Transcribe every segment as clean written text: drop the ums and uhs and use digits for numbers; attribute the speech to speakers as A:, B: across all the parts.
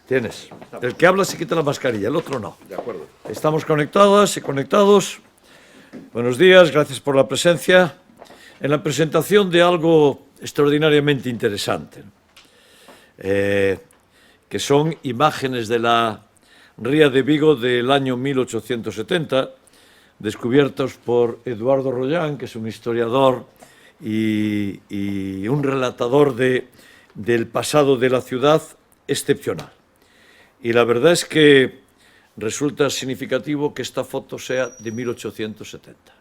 A: Tienes. El que habla se quita la mascarilla, el otro no.
B: De acuerdo.
A: Estamos conectadas y conectados. Buenos días, gracias por la presencia. En la presentación de algo extraordinariamente interesante, que son imágenes de la Ría de Vigo del año 1870, descubiertos por Eduardo Rollán, que es un historiador y un relatador del pasado de la ciudad excepcional. Y la verdad es que resulta significativo que esta foto sea de 1870.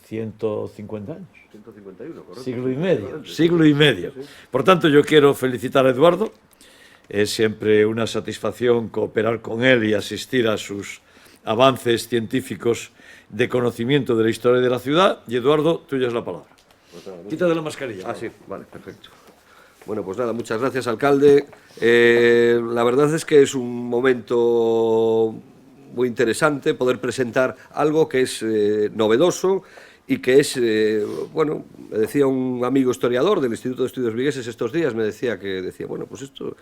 A: 150 años.
B: 151, correcto.
A: Siglo y medio. Por tanto, yo quiero felicitar a Eduardo. Es siempre una satisfacción cooperar con él y asistir a sus avances científicos de conocimiento de la historia de la ciudad. Y Eduardo, tuya es la palabra. Quítate la mascarilla.
B: Ah, sí, vale, perfecto. Bueno, pues nada, muchas gracias, alcalde. La verdad es que es un momento muy interesante poder presentar algo que es novedoso y que es, bueno, me decía un amigo historiador del Instituto de Estudios Vigueses estos días, me decía, bueno, pues esto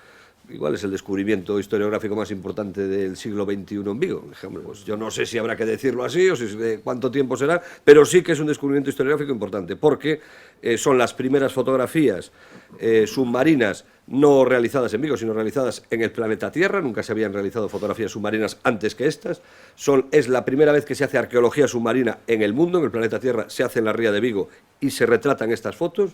B: igual es el descubrimiento historiográfico más importante del siglo XXI en Vigo. Ejemplo, pues yo no sé si habrá que decirlo así o si cuánto tiempo será, pero sí que es un descubrimiento historiográfico importante, porque son las primeras fotografías submarinas no realizadas en Vigo, sino realizadas en el planeta Tierra. Nunca se habían realizado fotografías submarinas antes que estas. Es la primera vez que se hace arqueología submarina en el mundo, en el planeta Tierra se hace en la Ría de Vigo y se retratan estas fotos.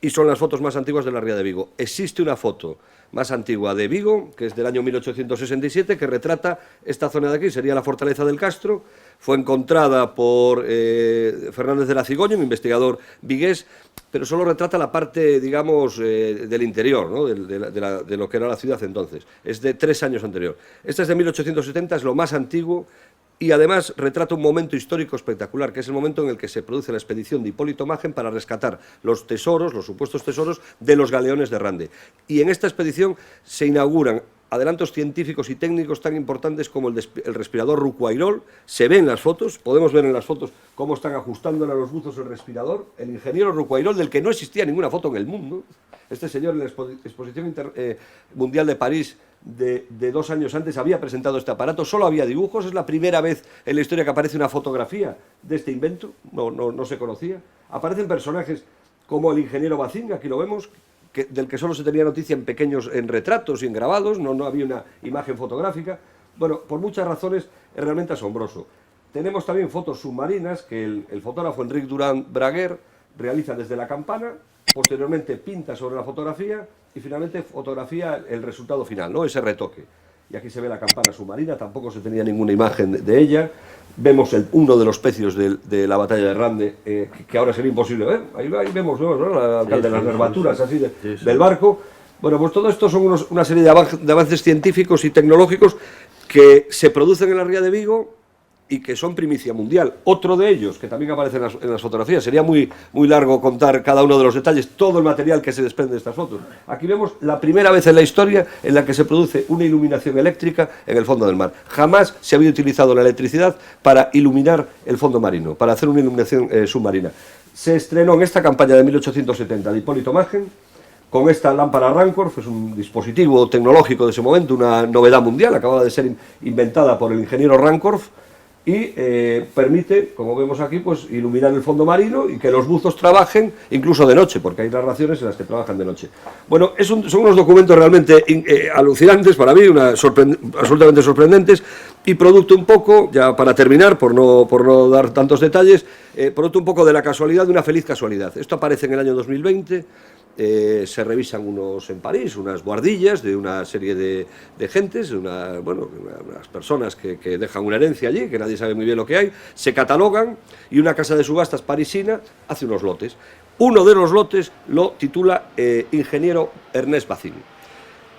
B: Y son las fotos más antiguas de la Ría de Vigo. Existe una foto más antigua de Vigo, que es del año 1867, que retrata esta zona de aquí, sería la Fortaleza del Castro. Fue encontrada por Fernández de la Cigoña, un investigador vigués, pero solo retrata la parte, digamos, del interior, ¿no? de lo que era la ciudad entonces. Es de 3 años anterior. Esta es de 1870, es lo más antiguo, y además retrata un momento histórico espectacular, que es el momento en el que se produce la expedición de Hipólito Magen para rescatar los tesoros, los supuestos tesoros, de los galeones de Rande. Y en esta expedición se inauguran adelantos científicos y técnicos tan importantes como el respirador Rucuayrol. Se ven en las fotos, podemos ver en las fotos cómo están ajustándole a los buzos el respirador. El ingeniero Rucuayrol, del que no existía ninguna foto en el mundo. Este señor en la Exposición Mundial de París de 2 años antes había presentado este aparato, solo había dibujos. Es la primera vez en la historia que aparece una fotografía de este invento, no se conocía. Aparecen personajes como el ingeniero Bacinga, aquí lo vemos, del que solo se tenía noticia en retratos y en grabados, no había una imagen fotográfica. Bueno, por muchas razones es realmente asombroso. Tenemos también fotos submarinas que el fotógrafo Enric Durán Braguer realiza desde la campana, posteriormente pinta sobre la fotografía y finalmente fotografía el resultado final, ¿no? Ese retoque. Y aquí se ve la campana submarina, tampoco se tenía ninguna imagen de ella. Vemos uno de los pecios de la batalla de Rande, que ahora sería imposible ver. Ahí vemos, ¿no? De las nervaturas así del barco. Bueno, pues todo esto son una serie de avances científicos y tecnológicos que se producen en la Ría de Vigo y que son primicia mundial. Otro de ellos, que también aparece en las fotografías, sería muy largo contar cada uno de los detalles, todo el material que se desprende de estas fotos. Aquí vemos la primera vez en la historia en la que se produce una iluminación eléctrica en el fondo del mar. Jamás se había utilizado la electricidad para iluminar el fondo marino, para hacer una iluminación submarina. Se estrenó en esta campaña de 1870 de Hipólito Magen, con esta lámpara Rancorf, es un dispositivo tecnológico de ese momento, una novedad mundial, acababa de ser inventada por el ingeniero Rancorf, y permite, como vemos aquí, pues iluminar el fondo marino y que los buzos trabajen incluso de noche, porque hay narraciones en las que trabajan de noche. Bueno, son unos documentos realmente alucinantes para mí, absolutamente sorprendentes, y producto un poco, ya para terminar, por no dar tantos detalles, producto un poco de la casualidad, de una feliz casualidad. Esto aparece en el año 2020, se revisan en París unas guardillas de una serie de gentes, unas personas que dejan una herencia allí, que nadie sabe muy bien lo que hay, se catalogan y una casa de subastas parisina hace unos lotes. Uno de los lotes lo titula Ingeniero Ernest Bazin.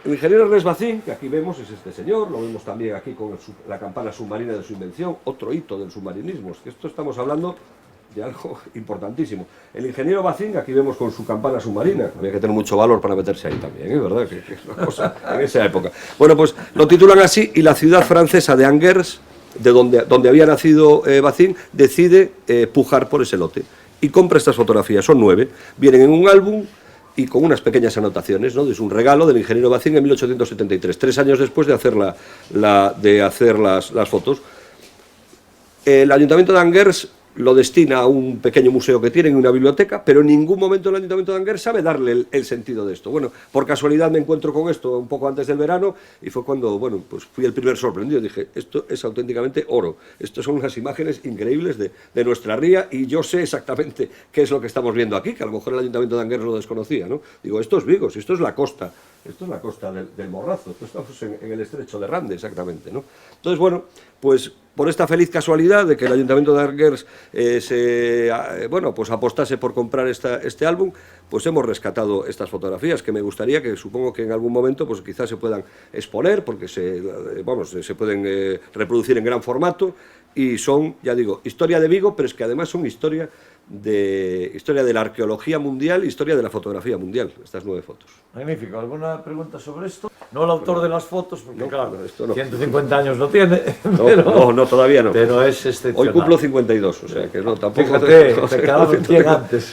B: El ingeniero Ernest Bazin, que aquí vemos, es este señor, lo vemos también aquí con la campana submarina de su invención, otro hito del submarinismo. Es que esto estamos hablando de algo importantísimo. El ingeniero Bazin, aquí vemos con su campana submarina, había que tener mucho valor para meterse ahí también, ¿verdad? Que es una cosa en esa época. Bueno, pues lo titulan así, y la ciudad francesa de Angers, de donde había nacido Bazin, decide pujar por ese lote y compra estas fotografías, son 9, vienen en un álbum y con unas pequeñas anotaciones, ¿no? Es un regalo del ingeniero Bacín en 1873, 3 años después de hacer, las fotos. El Ayuntamiento de Angers lo destina a un pequeño museo que tienen, una biblioteca, pero en ningún momento el Ayuntamiento de Angers sabe darle el sentido de esto. Bueno, por casualidad me encuentro con esto un poco antes del verano y fue cuando, bueno, pues fui el primer sorprendido. Dije, esto es auténticamente oro. Estos son unas imágenes increíbles de nuestra ría y yo sé exactamente qué es lo que estamos viendo aquí, que a lo mejor el Ayuntamiento de Angers lo desconocía, ¿no? Digo, esto es Vigo, esto es la costa. Esto es la costa del Morrazo, estamos en el estrecho de Rande, exactamente, ¿no? Entonces, bueno, pues por esta feliz casualidad de que el Ayuntamiento de Angers pues apostase por comprar este álbum, pues hemos rescatado estas fotografías que me gustaría que supongo que en algún momento pues quizás se puedan exponer porque se pueden reproducir en gran formato y son, ya digo, historia de Vigo, pero es que además son historia de la arqueología mundial, historia de la fotografía mundial, estas 9 fotos.
A: Magnífico. ¿Alguna pregunta sobre esto? No el autor de las fotos, porque
B: no,
A: claro,
B: esto no.
A: 150 años no tiene.
B: No, todavía no.
A: Pero es excepcional.
B: Hoy cumplo 52, o sea que no, tampoco...
A: Fíjate, te quedaron 100 antes.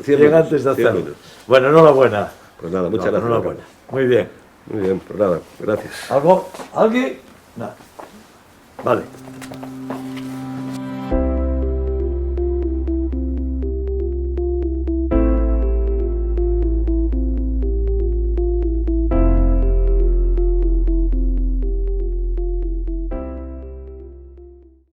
A: 100 antes de hacerlo. Bueno, enhorabuena.
B: Pues nada, muchas gracias.
A: Enhorabuena. Muy bien.
B: Muy bien, pues nada, gracias.
A: ¿Algo? ¿Alguien? Nada. Vale.